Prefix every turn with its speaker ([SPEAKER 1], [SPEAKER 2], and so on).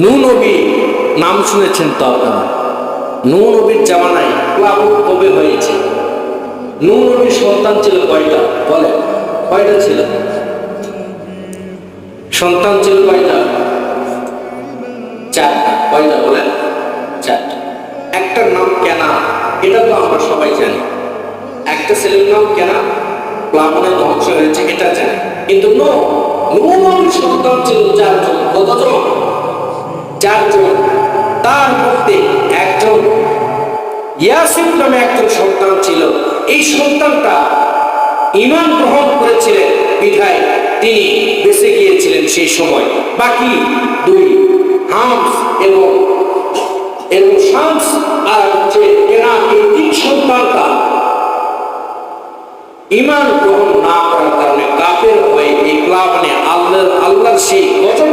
[SPEAKER 1] নূহ নবী নাম শুনেছেন তো আপনারা। নূহ নবীর জামানায় প্লাবন কবে হয়েছে? নূহ নবীর সন্তান ছিল কয়টা? বলে কয়টা ছিল সন্তান? ছিল কয়টা? চারটা। কয়টা বলেন? চারটা। একটার নাম কেনা, এটা তো আমরা সবাই জানি। একটা ছেলের নাম কেনা, প্লাবনে ধ্বংস হয়েছে, এটা জানি। কিন্তু নূহ নবীর সন্তান ছিল চারজন। কতজন? চারজন। তার মধ্যে একজন ইয়াসিন নামে একজন সন্তান ছিল। এই সন্তানটা ঈমান গ্রহণ করেছিলেন বিধায় তিনি বেঁচে গিয়েছিলেন সেই সময়। বাকি দুই হামস এবং শামস আর হচ্ছে কেনান, এই তিন সন্তানটা ঈমান গ্রহণ না করার কারণে কাফের হয়ে এই প্লাবনে আল্লাহর সেই গজব